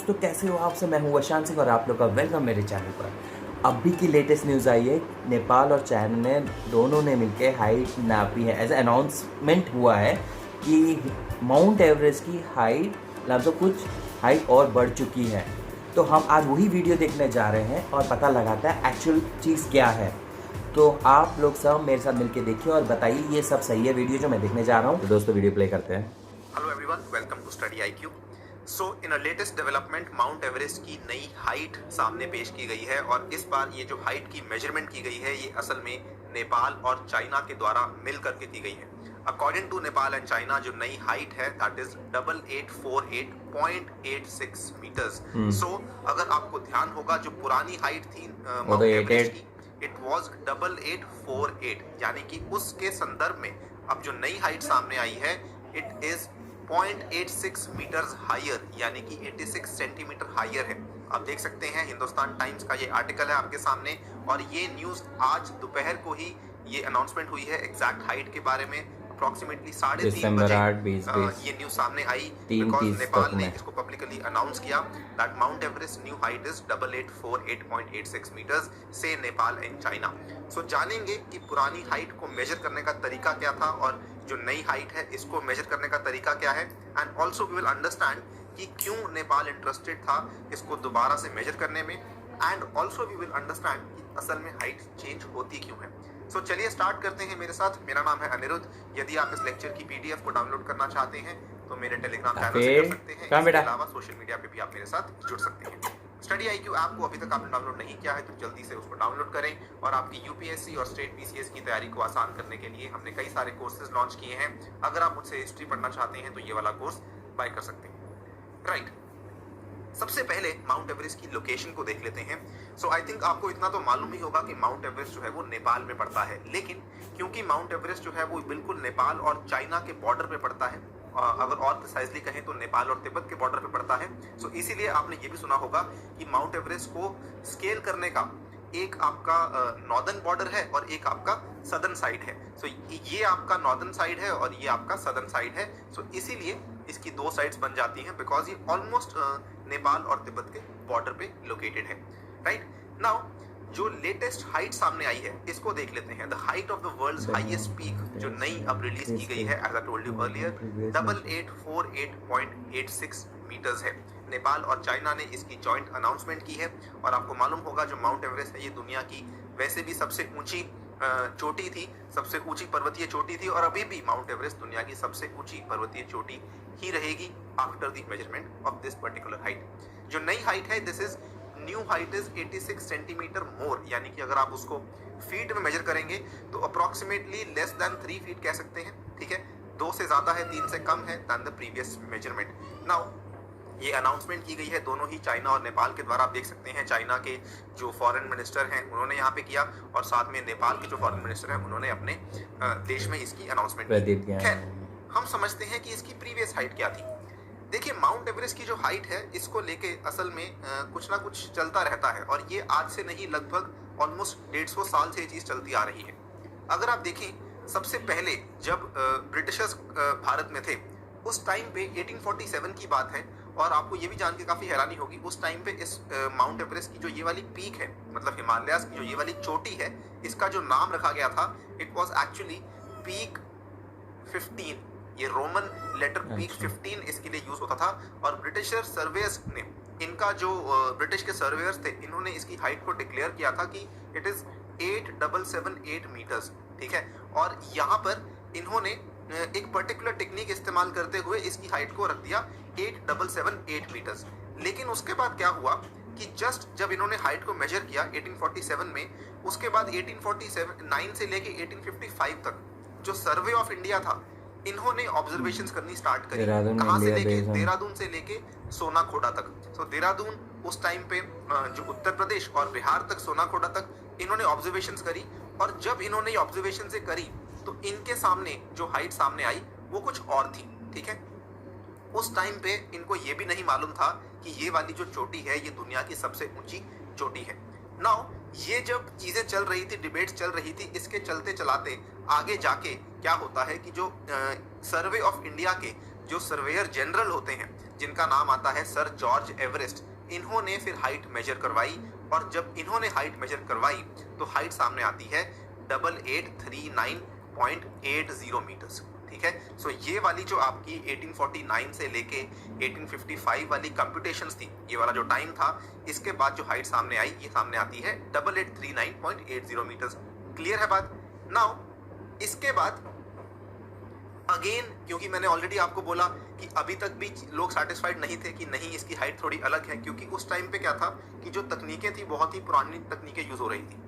दोस्तों कैसे हो आप सब। मैं हूँ वशांत सिंह और आप लोग का वेलकम मेरे चैनल पर। अभी की लेटेस्ट न्यूज़ आई है, नेपाल और चाइना ने दोनों ने मिलकर हाइट नापी है। एज अनाउंसमेंट हुआ है कि माउंट एवरेस्ट की हाइट लगभग कुछ हाइट और बढ़ चुकी है। तो हम आज वही वीडियो देखने जा रहे हैं और पता लगाता है एक्चुअल चीज़ क्या है। तो आप लोग सब मेरे साथ मिलकर देखिए और बताइए ये सब सही है वीडियो जो मैं देखने जा रहा हूँ। तो दोस्तों वीडियो प्ले करते हैं। Hello everyone, welcome to study IQ. So in a latest development Mount Everest की नई हाइट सामने पेश की गई है और इस बार ये जो हाइट की मेजरमेंट की गई है ये असल में नेपाल और चाइना के द्वारा मिल करके की गई है। According to Nepal and China जो नई हाइट है दैट इज 8848.86 मीटर्स। सो अगर आपको ध्यान होगा जो पुरानी हाइट थी माउंट एवरेस्ट की इट वाज 8848, यानी कि उसके संदर्भ में अब जो नई हाइट सामने आई है इट इज 0.86 मीटर्स हायर, यानी कि 86 सेंटीमीटर हायर है। आप देख सकते हैं हिंदुस्तान टाइम्स का ये आर्टिकल है आपके सामने और ये न्यूज आज दोपहर को ही ये अनाउंसमेंट हुई है एग्जैक्ट हाइट के बारे में। अप्रोक्सीमेटली 3:30 बजे ये न्यूज सामने आई बिकॉज नेपाल ने इसको पब्लिकली अनाउंस किया that Mount Everest new height is 8848.86 metres से नेपाल एंड चाइना। सो जानेंगे कि पुरानी हाइट को मेजर करने का तरीका क्या था और जो नई हाइट है इसको मेजर करने का तरीका क्या है, and also we will understand कि क्यों नेपाल इंटरेस्टेड था इसको दोबारा से मेजर करने में, and also we will understand कि असल में हाइट चेंज होती क्यों है। सो चलिए स्टार्ट करते हैं मेरे साथ। मेरा नाम है अनिरुद्ध। यदि आप इस लेक्चर की पीडीएफ को डाउनलोड करना चाहते हैं तो मेरे टेलीग्राम चैनल से कर सकते हैं। इसके अलावा सोशल मीडिया पे भी आप मेरे साथ जुड़ सकते हैं। स्टडी आईक्यू ऐप को अभी तक आपने डाउनलोड नहीं किया है तो जल्दी से उसको डाउनलोड करें और आपकी यूपीएससी और स्टेट पीसीएस की तैयारी को आसान करने के लिए हमने कई सारे कोर्सेज लॉन्च किए हैं। अगर आप मुझसे हिस्ट्री पढ़ना चाहते हैं तो ये वाला कोर्स बाय कर सकते हैं। राइट, सबसे पहले माउंट एवरेस्ट की लोकेशन को देख लेते हैं। सो आई थिंक आपको इतना तो मालूम ही होगा कि माउंट एवरेस्ट जो है वो नेपाल में पड़ता है, लेकिन क्योंकि माउंट एवरेस्ट जो है वो बिल्कुल नेपाल और चाइना के बॉर्डर पे पड़ता है, अगर और प्रिसाइजली कहें तो नेपाल और तिब्बत के बॉर्डर पे पड़ता है। सो इसीलिए आपने ये भी सुना होगा कि माउंट एवरेस्ट को स्केल करने का एक आपका नॉर्दर्न बॉर्डर है और एक आपका सदर्न साइड है। सो ये आपका नॉर्दर्न साइड है और ये आपका सदर्न साइड है। सो इसीलिए इसकी दो साइड्स बन जाती हैं बिकॉज ये ऑलमोस्ट नेपाल और तिब्बत के बॉर्डर पे लोकेटेड है। राइट नाउ जो लेटेस्ट हाइट सामने आई है इसको देख लेते हैं। The height of the world's highest peak जो नई अब रिलीज की गई है as I told you earlier 8848.86 metres है। नेपाल और चाइना ने इसकी जॉइंट अनाउंसमेंट की है और आपको मालूम होगा जो माउंट एवरेस्ट है ये दुनिया की वैसे भी सबसे ऊंची चोटी थी, सबसे ऊंची पर्वतीय चोटी थी और अभी भी माउंट एवरेस्ट दुनिया की सबसे ऊंची पर्वतीय चोटी ही रहेगी after the measurement of this particular height. जो नई हाइट है this is new height is 86 centimetre more, यानी कि अगर आप उसको फीट में मेजर करेंगे तो अप्रोक्सीमेटली लेस देन 3 फीट कह सकते हैं। ठीक है, 2 से ज्यादा है, 3 से कम है than the previous measurement. Now ये अनाउंसमेंट की गई है दोनों ही चाइना और नेपाल के द्वारा। आप देख सकते हैं चाइना के जो फॉरेन मिनिस्टर हैं उन्होंने यहाँ पे किया और साथ में नेपाल के जो फॉरेन मिनिस्टर हैं उन्होंने अपने देश में इसकी अनाउंसमेंट की। खैर, हम समझते हैं कि इसकी प्रीवियस हाइट क्या थी। देखिए माउंट एवरेस्ट की जो हाइट है इसको लेके असल में कुछ ना कुछ चलता रहता है और ये आज से नहीं लगभग ऑलमोस्ट 150 साल से ये चीज़ चलती आ रही है। अगर आप देखें सबसे पहले जब ब्रिटिशर्स भारत में थे उस टाइम पे 1847 की बात है और आपको ये भी जान के काफ़ी हैरानी होगी उस टाइम पे इस माउंट एवरेस्ट की जो ये वाली पीक है मतलब हिमालयाज की जो ये वाली चोटी है इसका जो नाम रखा गया था इट वॉज एक्चुअली पीक 15। ये रोमन लेटर पीक 15 इसके लिए यूज होता था और ब्रिटिशर सर्वेयर्स ने इनका जो ब्रिटिश के सर्वेयर्स थे इन्होंने इसकी हाइट को डिक्लेयर किया था कि इट इज 8778 मीटर्स। ठीक है, और यहाँ पर इन्होंने एक पर्टिकुलर टेक्निक इस्तेमाल करते हुए इसकी हाइट को रख दिया 8778 मीटर्स। लेकिन उसके बाद क्या हुआ कि जस्ट जब इन्होंने हाइट को मेजर किया 1847 में, उसके बाद 1849 से लेके 1855 तक जो सर्वे ऑफ इंडिया था इन्होंने ऑब्जर्वेशंस करनी स्टार्ट करी। कहाँ से लेके? देहरादून से लेके सोनाखोड़ा तक। सो देहरादून उस टाइम पे जो उत्तर प्रदेश और बिहार तक सोनाखोड़ा तक इन्होंने ऑब्जर्वेशंस करी और जब इन्होंने ये ऑब्जर्वेशन से करी तो इनके सामने जो हाइट सामने आई वो कुछ और थी। ठीक है, उस टाइम पे इनको ये भी नहीं मालूम था कि ये वाली जो चोटी है ये दुनिया की सबसे ऊंची चोटी है। नाउ ये जब चीजें चल रही थी, डिबेट्स चल रही थी, इसके चलते चलाते आगे जाके क्या होता है कि जो सर्वे ऑफ इंडिया के जो सर्वेयर जनरल होते हैं जिनका नाम आता है सर जॉर्ज एवरेस्ट, इन्होंने फिर हाइट मेजर करवाई, और जब इन्होंने हाइट मेजर करवाई तो हाइट सामने आती है 8839.80 मीटर्स। ठीक है, सो ये वाली जो आपकी 1849 से लेके 1855 वाली कंप्यूटेशंस थी, ये वाला जो टाइम था, इसके बाद जो हाइट सामने आई ये सामने आती है 8839.80 मीटर्स। क्लियर है बात? नाउ इसके बाद अगेन, क्योंकि मैंने ऑलरेडी आपको बोला कि अभी तक भी लोग सेटिस्फाइड नहीं थे कि नहीं इसकी हाइट थोड़ी अलग है, क्योंकि उस टाइम पे क्या था कि जो तकनीकें थी बहुत ही पुरानी तकनीकें यूज हो रही थी।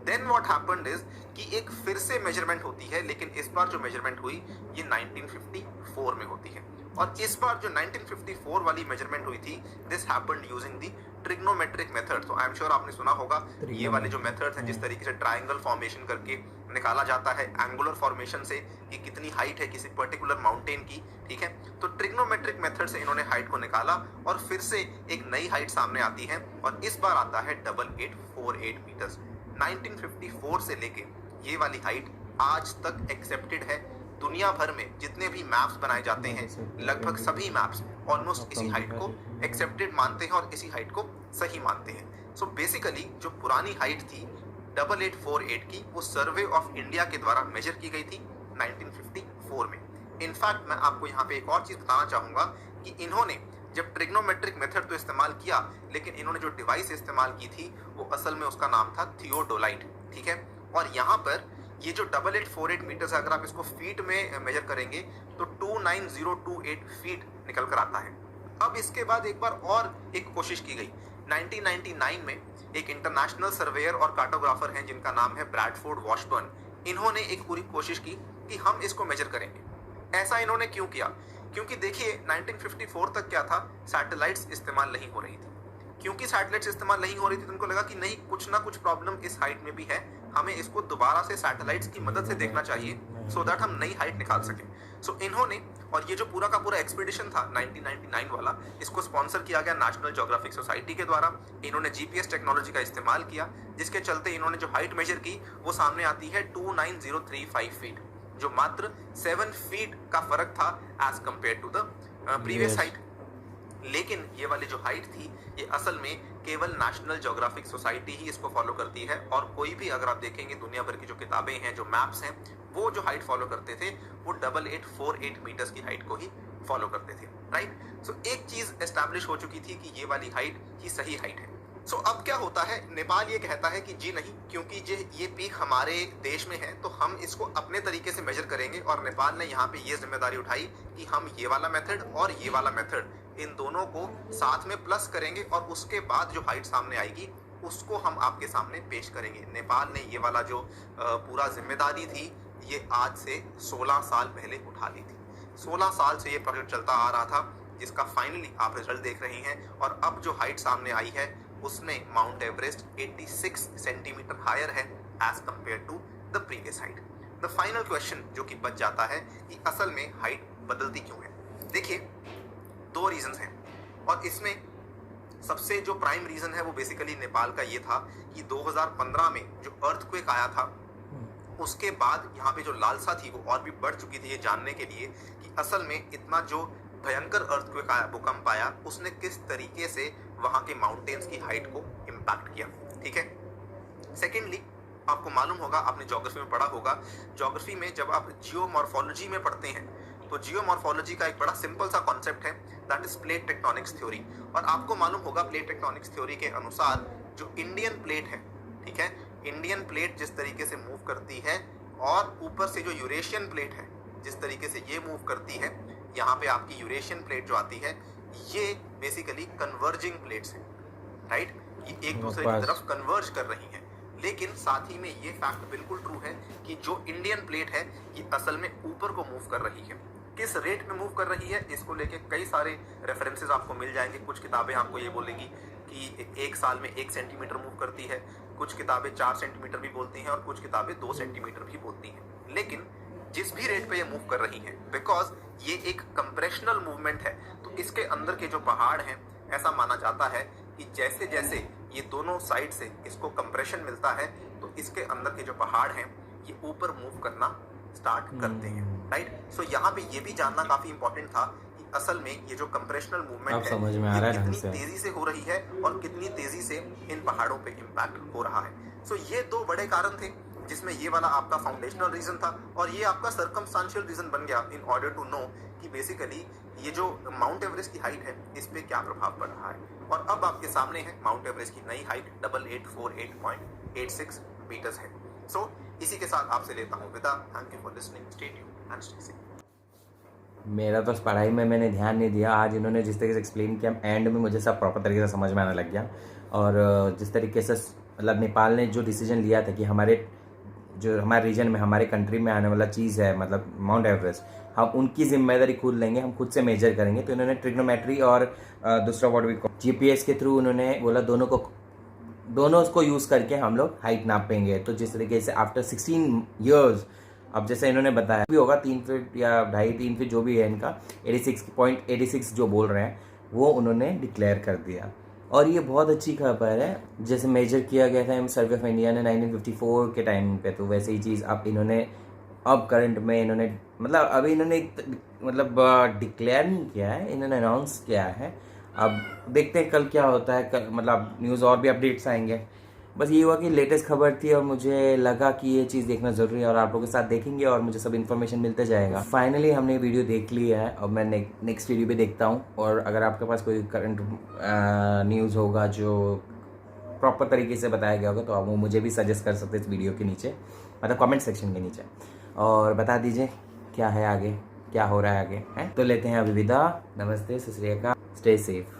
देन व्हाट हैपेंड इज कि एक फिर से मेजरमेंट होती है, लेकिन इस बार जो मेजरमेंट हुई ये 1954 में होती है, और इस बार जो 1954 वाली मेजरमेंट हुई थी, this happened using the trigonometric method. तो आई एम श्योर आपने सुना होगा ये वाले जो मेथड्स हैं, जिस तरीके से ट्रायंगल फॉर्मेशन करके निकाला जाता है एंगुलर फॉर्मेशन से कि कितनी हाइट है किसी पर्टिकुलर माउंटेन की। ठीक है, तो ट्रिग्नोमेट्रिक मेथड से इन्होंने हाइट को निकाला और फिर से एक नई हाइट सामने आती है, और इस बार आता है 8848 मीटर्स। 1954 से लेके ये वाली हाइट आज तक एक्सेप्टेड है। दुनिया भर में जितने भी मैप्स बनाए जाते हैं, लगभग सभी मैप्स ऑलमोस्ट इसी हाइट को एक्सेप्टेड मानते हैं और इसी हाइट को सही मानते हैं। सो बेसिकली जो पुरानी हाइट थी 8848 की, वो सर्वे ऑफ इंडिया के द्वारा मेजर की गई थी 1954 में। इनफैक्ट मैं आपको यहाँ पे एक और चीज बताना चाहूंगा कि इन्होंने जब ट्रिग्नोमेट्रिक मेथड तो इस्तेमाल किया, लेकिन इन्होंने जो डिवाइस इस्तेमाल की थी वो असल में उसका नाम था थियोडोलाइट। ठीक है, और यहाँ पर ये जो 8848 मीटर्स है, अगर आप इसको फीट में मेजर करेंगे तो 29028 फीट निकल कर आता है। अब इसके बाद एक बार और एक कोशिश की गई 1999 में। एक इंटरनेशनल सर्वेयर और कार्टोग्राफर हैं जिनका नाम है ब्रैडफोर्ड वॉशबर्न। इन्होंने एक पूरी कोशिश की कि हम इसको मेजर करेंगे। ऐसा इन्होंने क्यों किया? क्योंकि देखिए 1954 तक क्या था, सैटेलाइट्स इस्तेमाल नहीं हो रही थी। क्योंकि सैटेलाइट्स इस्तेमाल नहीं हो रही थी तो उनको लगा कि नहीं, कुछ ना कुछ प्रॉब्लम इस हाइट में भी है, हमें इसको दोबारा से सैटेलाइट्स की मदद से देखना चाहिए सो दैट हम नई हाइट निकाल सकें। सो इन्होंने, और ये जो पूरा का पूरा एक्सपीडिशन था 1999 वाला, इसको स्पॉन्सर किया गया नेशनल ज्योग्राफिक सोसाइटी के द्वारा। इन्होंने जीपीएस टेक्नोलॉजी का इस्तेमाल किया, जिसके चलते इन्होंने जो हाइट मेजर की वो सामने आती है 29035 फीट, जो मात्र 7 फीट का फर्क था as compare to the previous height. लेकिन ये वाली जो हाइट थी ये असल में केवल नेशनल ज्योग्राफिक सोसाइटी ही इसको फॉलो करती है, और कोई भी अगर आप देखेंगे दुनिया भर की जो किताबें हैं, जो मैप्स हैं, वो जो हाइट फॉलो करते थे वो 8848 मीटर्स की हाइट को ही फॉलो करते थे। राइट, सो एक चीज एस्टैब्लिश हो चुकी थी कि ये वाली हाइट ही सही हाइट है। सो अब क्या होता है, नेपाल ये कहता है कि जी नहीं, क्योंकि ये पीक हमारे देश में है तो हम इसको अपने तरीके से मेजर करेंगे, और नेपाल ने यहाँ पे ये जिम्मेदारी उठाई कि हम ये वाला मेथड और ये वाला मेथड, इन दोनों को साथ में प्लस करेंगे, और उसके बाद जो हाइट सामने आएगी उसको हम आपके सामने पेश करेंगे। नेपाल ने ये वाला जो पूरा जिम्मेदारी थी ये आज से 16 साल पहले उठा ली थी। 16 साल से ये प्रोजेक्ट चलता आ रहा था, जिसका फाइनली आप रिजल्ट देख रहे हैं, और अब जो हाइट सामने आई है उसमें माउंट एवरेस्ट 86 सेंटीमीटर हायर है as compare to the previous height. The final question जो कि बच जाता है कि असल में हाइट बदलती क्यों है। देखिए, दो रीजंस हैं, और इसमें सबसे जो प्राइम रीजन है वो बेसिकली नेपाल का ये था कि 2015 में जो अर्थक्वेक आया था, उसके बाद यहाँ पे जो लालसा थी वो और भी बढ़ चुकी थी ये जानने के लिए कि असल में इतना जो भयंकर अर्थक्वेक आया, भूकंप आया, उसने किस तरीके से वहाँ के माउंटेन्स की हाइट को इम्पैक्ट किया। ठीक है, सेकेंडली आपको मालूम होगा, आपने ज्योग्राफी में पढ़ा होगा, ज्योग्राफी में जब आप जियोमॉर्फोलॉजी में पढ़ते हैं तो जियोमॉर्फोलॉजी का एक बड़ा सिंपल सा कॉन्सेप्ट है, that is plate tectonics theory. और आपको मालूम होगा प्लेट टेक्टोनिक्स थ्योरी के अनुसार जो इंडियन प्लेट है, ठीक है, इंडियन प्लेट जिस तरीके से मूव करती है, और ऊपर से जो यूरेशियन प्लेट है जिस तरीके से ये मूव करती है, यहाँ पे आपकी यूरेशियन प्लेट जो आती है ये बेसिकली कन्वर्जिंग प्लेट्स हैं। राइट, ये एक दूसरे की तरफ कन्वर्ज कर रही हैं। लेकिन साथ ही में ये फैक्ट बिल्कुल ट्रू है कि जो इंडियन प्लेट है ये असल में ऊपर को मूव कर रही है। किस रेट में मूव कर रही है इसको लेके कई सारे रेफरेंसेस आपको मिल जाएंगे। कुछ किताबें आपको ये बोलेंगी कि 1 साल में 1 सेंटीमीटर मूव करती है, कुछ किताबें 4 सेंटीमीटर भी बोलती हैं, और कुछ किताबें 2 सेंटीमीटर भी बोलती हैं। लेकिन जिस भी रेट पे ये मूव कर रही है, बिकॉज ये एक कंप्रेशनल मूवमेंट है, तो इसके अंदर के जो पहाड़ हैं, ऐसा माना जाता है कि जैसे जैसे ये दोनों साइड से इसको कंप्रेशन मिलता है तो इसके अंदर के जो पहाड़ हैं ये ऊपर मूव करना स्टार्ट करते हैं। राइट, सो यहाँ पे ये भी जानना काफी इंपॉर्टेंट था कि असल में ये जो कंप्रेशनल अब मूवमेंट है समझ में आ रहा है ढंग से। कितनी तेजी से हो रही है और कितनी तेजी से इन पहाड़ों पे इम्पैक्ट हो रहा है। सो ये दो बड़े कारण थे, जिसमें ये वाला आपका फाउंडेशनल रीजन था और ये आपका सर्कमस्टांशियल रीजन बन गया इन ऑर्डर टू नो कि बेसिकली ये जो माउंट एवरेस्ट की हाइट है इस पे क्या प्रभाव पड़ रहा है। और अब आपके सामने है माउंट एवरेस्ट की नई हाइट 8848.86 मीटर्स है। सो इसी के साथ आपसे लेता हूँ विदा। Thank you for listening, stay tuned and stay safe. मेरा तो पढ़ाई में मैंने ध्यान नहीं दिया, आज इन्होंने जिस तरीके से एक्सप्लेन किया एंड में मुझे सब प्रॉपर तरीके से समझ में आने लग गया। और जिस तरीके से मतलब नेपाल ने जो डिसीजन लिया था कि हमारे रीजन में, हमारे कंट्री में आने वाला चीज़ है मतलब माउंट एवरेस्ट, हम उनकी जिम्मेदारी खुद लेंगे, हम खुद से मेजर करेंगे। तो इन्होंने ट्रिग्नोमेट्री और दूसरा वर्ड भी GPS के थ्रू उन्होंने बोला दोनों उसको यूज़ करके हम लोग हाइट नापेंगे। तो जिस तरीके से आफ्टर 16 ईयर्स, अब जैसे इन्होंने बताया भी होगा 3 फीट या 2.5-3 फीट जो भी है इनका 86.86 जो बोल रहे हैं वो उन्होंने डिक्लेयर कर दिया। और ये बहुत अच्छी खबर है, जैसे मेजर किया गया था सर्वे ऑफ इंडिया ने 1954 के टाइम पे, तो वैसे ही चीज़ अब इन्होंने अब करंट में इन्होंने मतलब अभी इन्होंने मतलब डिक्लेयर नहीं किया है, इन्होंने अनाउंस किया है। अब देखते हैं कल क्या होता है, कल मतलब न्यूज़ और भी अपडेट्स आएंगे। बस ये हुआ कि लेटेस्ट खबर थी और मुझे लगा कि ये चीज़ देखना ज़रूरी है और आप लोगों के साथ देखेंगे और मुझे सब इन्फॉर्मेशन मिलते जाएगा। फाइनली हमने वीडियो देख ली है और मैं नेक्स्ट वीडियो भी देखता हूँ। और अगर आपके पास कोई करंट न्यूज़ होगा जो प्रॉपर तरीके से बताया गया होगा तो आप वो मुझे भी सजेस्ट कर सकते हैं इस वीडियो के नीचे, मतलब कमेंट सेक्शन के नीचे, और बता दीजिए क्या है आगे, क्या हो रहा है आगे है। तो लेते हैं अभी विदा, नमस्ते, सत श्री अकाल, स्टे सेफ।